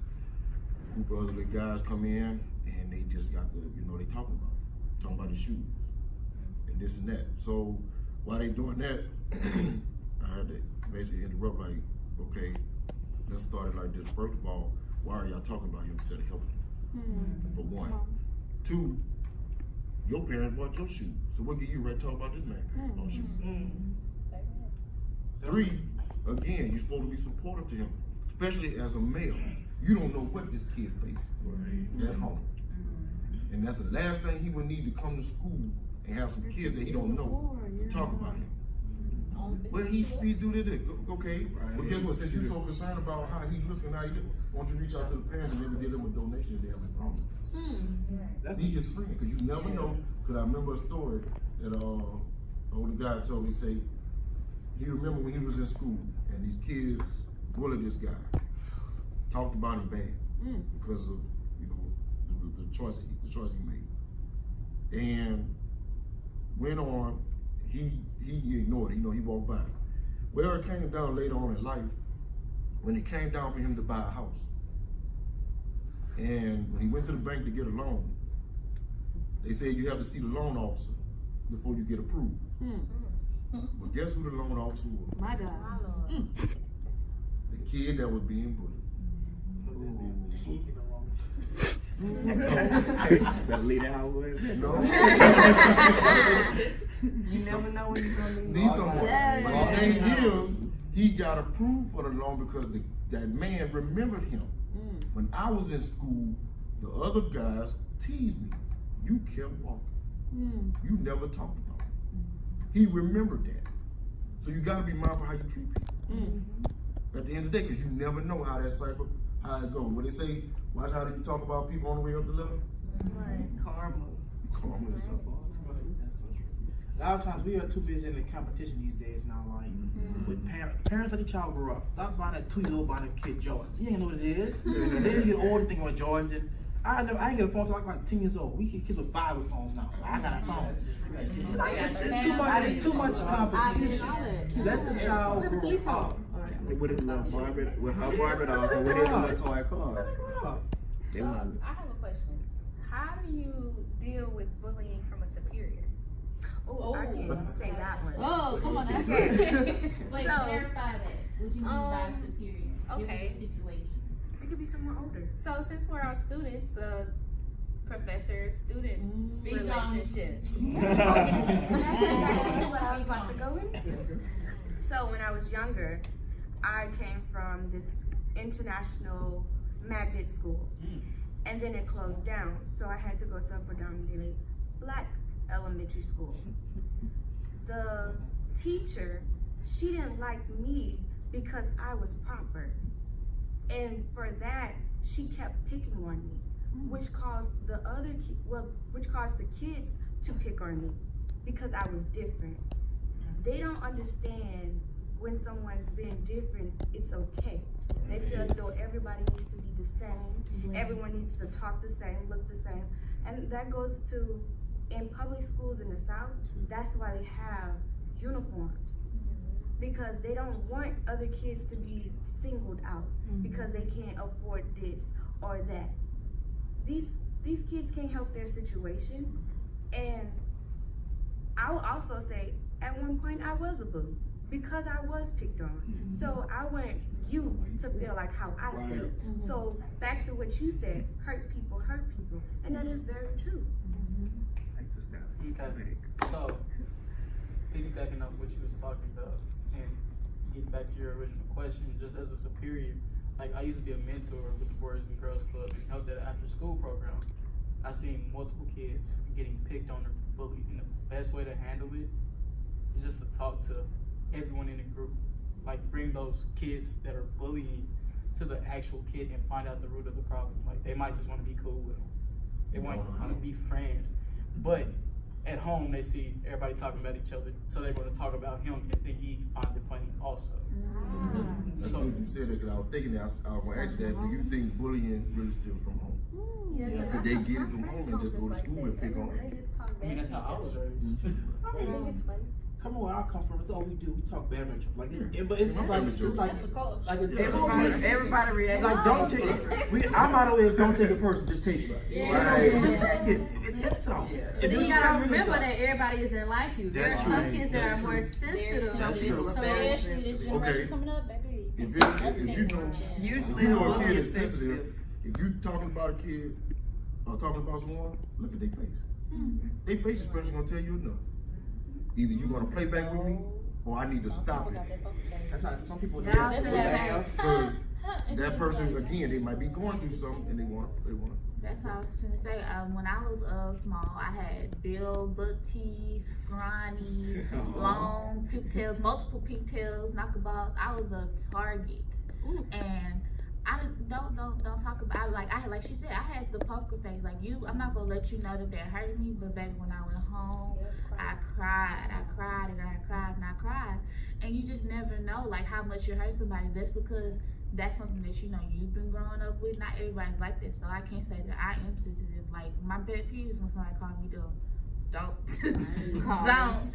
A group of other guys come in, and they just got they talking about his shoes and this and that. So while they doing that, I had to basically interrupt, like, okay, let's start it like this. First of all, why are y'all talking about him instead of helping him? For one. Two, your parents bought your shoes. So what get you ready to talk about this man about shoes? Three, again, you're supposed to be supportive to him, especially as a male. You don't know what this kid faces at home. And that's the last thing he would need to come to school and have some kids that he don't know to talk about him. Well, he do this, okay. But guess what? Since you're so concerned about how he looks and how he looks, why don't you reach out to the parents and maybe give them a donation if they have a problem? Be his friend, because you never know. Because I remember a story that older guy told me, say, he remembered when he was in school and these kids bullied this guy, talked about him bad because of the choice he made, and went on. He ignored it. He walked by. Well, it came down later on in life when it came down for him to buy a house, and when he went to the bank to get a loan, they said you have to see the loan officer before you get approved. But guess who the loan officer was? My God. The kid that was being bullied. Better leave that how it was. No. You never know when you're gonna Need someone. But the thing is, he got approved for the loan because that man remembered him. When I was in school, the other guys teased me. You kept walking. You never talked about it. He remembered that. So you gotta be mindful how you treat people. At the end of the day, because you never know how that cycle, how it goes. What they say, watch how you talk about people on the way up the ladder. Karma. And stuff. A lot of times we are too busy in the competition these days now, like with parents let the child grow up. Stop buying that 2-year-old buying a kid Jordans. You ain't know what it is. Then you get older thinking about Jordans. And I ain't get a phone until I was like 10 years old. We get kids with 5 with phones now. I got a phone. Like it's too much. It's too much competition. Let the child grow up. With his little Barbie, with her Barbie dolls, and with his little toy cars. They want. I have a question. How do you deal with bullying from a superior? Oh, I can say that one. Oh, come on now. Wait, So, clarify that. What you mean by superior? Okay. Give us a situation. It could be someone older. So since we're all students, professor-student relationship. That's exactly what I was about to go into. So when I was younger, I came from this international magnet school, and then it closed down. So I had to go to a predominantly black elementary school. The teacher, she didn't like me because I was proper. And for that, she kept picking on me, which caused the kids to pick on me because I was different. They don't understand when someone's being different, it's okay. They feel as though everybody needs to be the same. Everyone needs to talk the same, look the same. And that goes to, in public schools in the South, that's why they have uniforms. Because they don't want other kids to be singled out because they can't afford this or that. These kids can't help their situation. And I will also say, at one point I was a bully because I was picked on. So I want you to feel like how I feel. So back to what you said, hurt people, and that is very true. Okay. So, piggybacking off what you was talking about and getting back to your original question, just as a superior, like I used to be a mentor with the Boys and Girls Club and helped at an after school program. I seen multiple kids getting picked on or bullied, and the best way to handle it is just to talk to everyone in the group. Like bring those kids that are bullying to the actual kid and find out the root of the problem. Like they might just want to be cool with them. They want to be friends. But at home they see everybody talking about each other, so they're going to talk about him and think he finds it funny also. That's good you said that, because I was thinking that, I was going to ask that, do you think bullying really stems from home? Could they get it from home and just go to school and pick on it? I mean, that's how I was raised. I think it's funny. Come on, where I come from, it's all we do. We talk bad about each other. Like, but it's like Everybody reacts. Like, don't take it. Our motto is don't take it personal, just take it. Right. Just take it. It's insult. But then you gotta remember that everybody isn't like you. There are some kids that are more sensitive. Especially this generation coming up, baby. If you know a kid is sensitive, if you talking about a kid or talking about someone, look at their face. Their face especially gonna tell you enough. Either you're gonna play back with me, or I need to stop it. That's not, some people laugh because that person again, they might be going through something and they want. That's what I was gonna say. When I was small, I had build, buck teeth, scrawny, long pigtails, multiple pigtails, knuckleballs. I was a target, and I don't talk about. Like she said, I had the poker face. Like you, I'm not gonna let you know that hurted me. But baby, when I went home, I cried, and you just never know like how much you hurt somebody. That's because that's something that you've been growing up with. Not everybody's like this, so I can't say that I am sensitive. Like my pet peeve is when somebody calls me dumb. Don't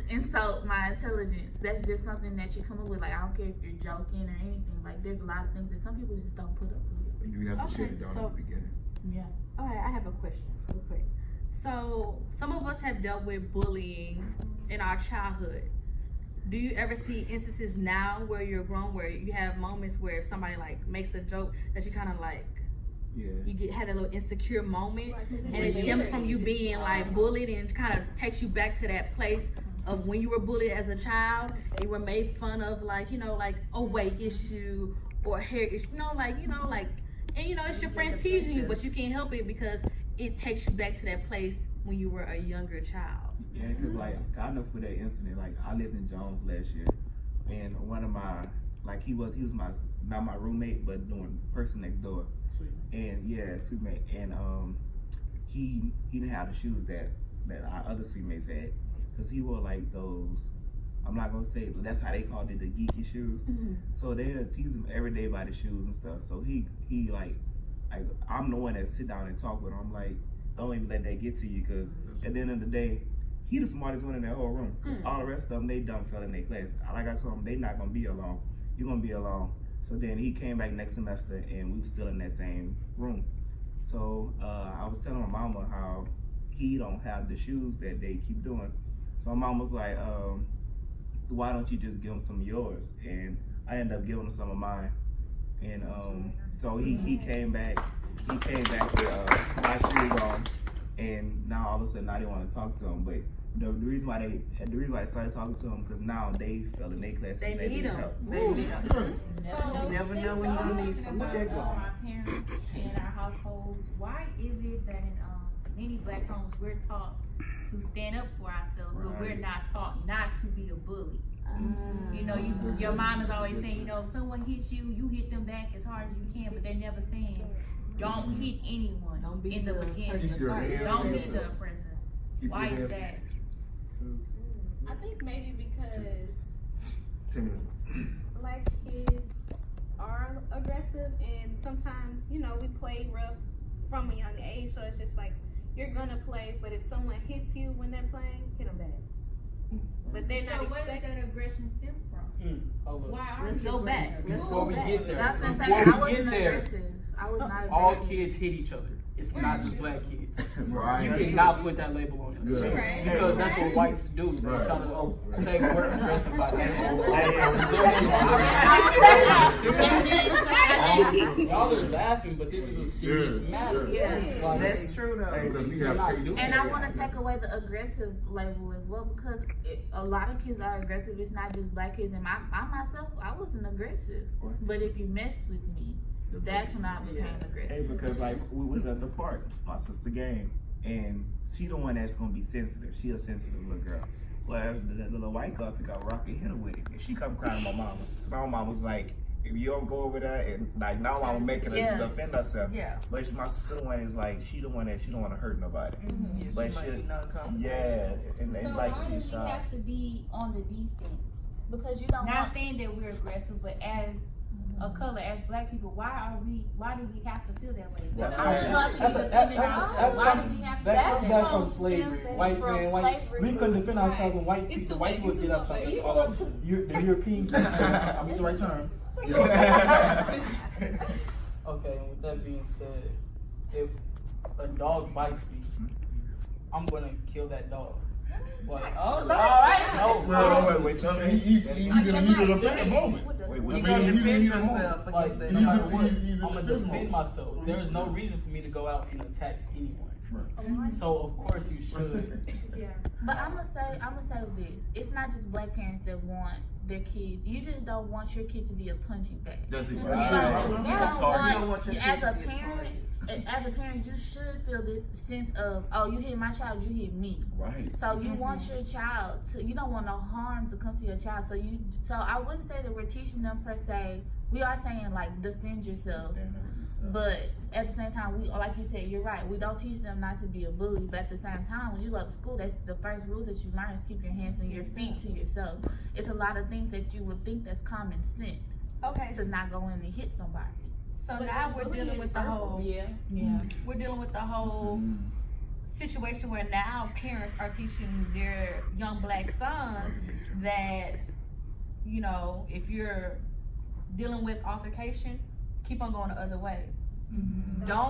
insult my intelligence. That's just something that you come up with. Like I don't care if you're joking or anything. Like there's a lot of things that some people just don't put up with. You have to shut it down at the beginning. Yeah. Okay, I have a question real quick. So some of us have dealt with bullying in our childhood. Do you ever see instances now where you're grown, where you have moments where somebody like makes a joke that you kind of like, you had that little insecure moment, and it stems from you being like bullied and kind of takes you back to that place of when you were bullied as a child, and you were made fun of, like like a weight issue or hair issue, and it's your friends teasing you, but you can't help it because it takes you back to that place when you were a younger child. Yeah, because like I know for that incident, like I lived in Jones last year, and one of my he was my not my roommate, but the person next door. Sweet. And sweet mate, and he didn't have the shoes that our other sweet mates had, because he wore like those. I'm not gonna say that's how they called it, the geeky shoes. So they'll tease him every day about the shoes and stuff. So he like I'm the one that sit down and talk with him. I'm like, don't even let that get to you, because at the end of the day, he the smartest one in that whole room. Cause all the rest of them, they dumb fell in their class. Like I told him, they not gonna be alone. You're gonna be alone. So then he came back next semester, and we were still in that same room. So I was telling my mama how he don't have the shoes that they keep doing. So my mom was like, why don't you just give him some of yours? And I ended up giving him some of mine. And so he came back. He came back with my shoes on, and now all of a sudden I didn't want to talk to him. But the reason why I started talking to him, because now they fell in their class. They need him. You never know when you're gonna need somebody. Our parents and our households, why is it that in many black homes we're taught to stand up for ourselves, but we're not taught not to be a bully? Your mom is always saying, if someone hits you, you hit them back as hard as you can, but they're never saying, don't hit anyone in the beginning. Don't be the oppressor. Why is that? I think maybe because black kids are aggressive, and sometimes we play rough from a young age, so it's just like you're gonna play, but if someone hits you when they're playing, hit them back. But they're not where does that aggression stem from? Let's go back. Before we get there, I was not aggressive. all kids hit each other. it's not just black kids. Right. You cannot put that label on them. Yeah. Right. Because that's what whites do. They Right. try to say we're aggressive about that. Y'all are laughing, but this is a serious matter. Yes, Like, that's true though. Because we you're have not cases. doing And it. I want to take away the aggressive label as well because a lot of kids are aggressive. It's not just black kids. And I myself, I wasn't aggressive. But if you mess with me, that's when I became Hey, aggressive. because like we was at the park, my sister game, and she the one that's gonna be sensitive. She a sensitive little girl. Well, the little white girl pick up rock and hit her with it, and she come crying to my mama. So my mama was like, if you don't go over there, and like now I'm making her Yeah. defend herself. Yeah. But my sister the one is like, she the one that she don't want to hurt nobody. Yeah, But she might be non-confrontational. yeah, and So like why do she's we shy. have to be on the defense? Because you don't Not want. saying that we're aggressive, but as a color, as black people, why do we have to feel that way? That's I'm right. constantly That's defending ourselves. that's Why do we have to that do comes that? back from slavery. White From man, white. slavery. We couldn't defend ourselves when white It's people, too white late. people It's did too us something. late. The European. I mean the right term. Okay, and with that being said, if a dog bites me, I'm gonna kill that dog. Like, oh, all right, no, Wait. He's in the heat of the moment. Wait, You wait. gotta He's defend in the yourself like, against that. no matter what, he's in I'm the gonna defend mode. myself. There is no reason for me to go out and attack anyone. So of course you should. But I'm gonna say this. It's not just black parents that want their kids. You just don't want your kid to be a punching bag. That's it. You Right. don't want, as a parent, you should feel this sense of, oh, you hit my child, you hit me. Right. So you want your child to, you don't want no harm to come to your child. So I wouldn't say that we're teaching them per se. We are saying like defend yourself. Stand up for yourself. But at the same time, we, like you said, you're right. We don't teach them not to be a bully. But at the same time, when you go to school, that's the first rules that you learn is keep your hands and your feet to yourself. It's a lot of things that you would think that's common sense Okay, to not go in and hit somebody. so But now the we're bullying dealing is with the verbal. whole. Yeah. We're dealing with the whole situation where now parents are teaching their young black sons that, you know, if you're dealing with altercation, keep on going the other way.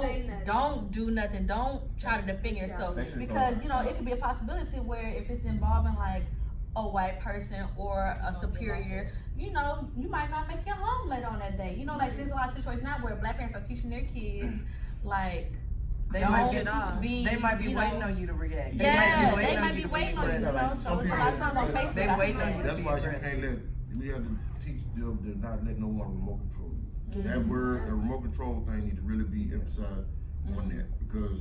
saying that. Don't do nothing. Don't try to defend yourself That's just because all. you know it could be a possibility where if it's involving like a white person or a superior, you know, you might not make it home later on that day. You know, like there's a lot of situations now where black parents are teaching their kids like They don't might be, They might be you know, waiting on you to react. Yeah, they might be waiting on you. Yeah, like So some it's a lot of times on people- Facebook. They I see waiting on that. you. That's why you can't let, we have to teach them to not let no one remote control you. That word, the remote control thing need to really be emphasized on that because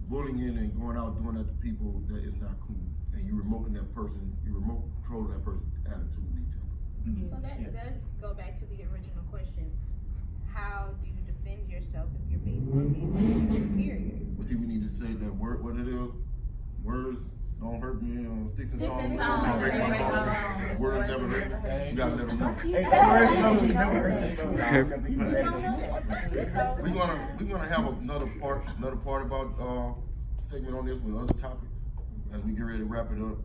bullying and going out doing that to people, that is not cool. And you remoting that person, you remote controlling that person's attitude and temper. So that does go back to the original question. How do you defend yourself if you're being bullied to your superior? Well, see, we need to say that word, what it is, words don't hurt me, sticks and Sticks stones. and don't stones break my never break my bones. bones. Words never hurt me. You gotta let them know. Hey, words never hurt you sometimes because he said it. We're gonna have another part about segment on this with other topics as we get ready to wrap it up.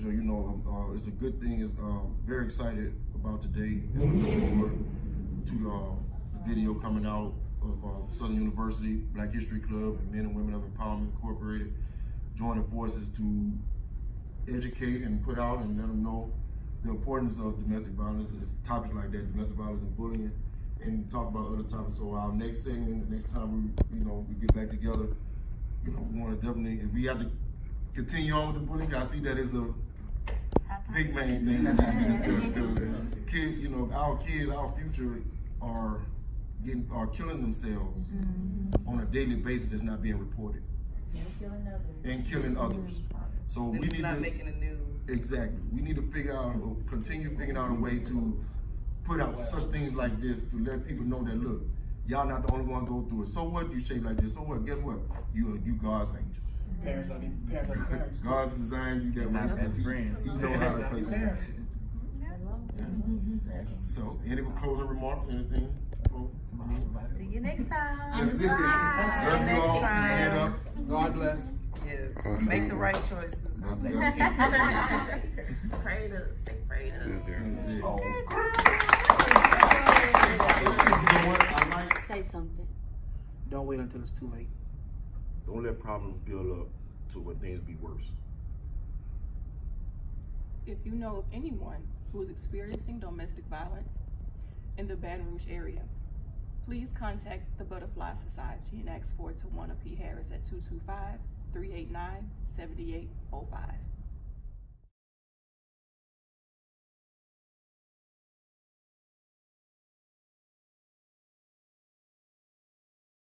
So you know, it's a good thing. It's very excited about today. And we look forward to the video coming out of Southern University Black History Club and Men and Women of Empowerment Incorporated joining forces to educate and put out and let them know the importance of domestic violence. It's topics like that, domestic violence and bullying, and talk about other topics. So our next segment, the next time we get back together, we want to definitely, if we have to continue on with the bullying, I see that as a big main thing that needs to be discussed. Kids, our kids, our future are killing themselves on a daily basis that's not being reported. And killing others. So we It's need not to making the news. exactly. We need to continue figuring out a way to put out such things like this to let people know that look, y'all not the only one go through it. So what? You shape like this. So what? Guess what? You God's angel. Parents are parents. God designed you that way. Not best friends. He know how to play. Parents. So, any closing remarks? Anything? See you next time. That's it. Love you all. Hand up. God bless. Yes. Make the right choices. Prayed up, stay prayed up. You know what? I might Say something. don't wait until it's too late. Don't let problems build up to when things be worse. If you know of anyone who is experiencing domestic violence in the Baton Rouge area, please contact the Butterfly Society and ask for Tawana P. Harris at 225-389-7805.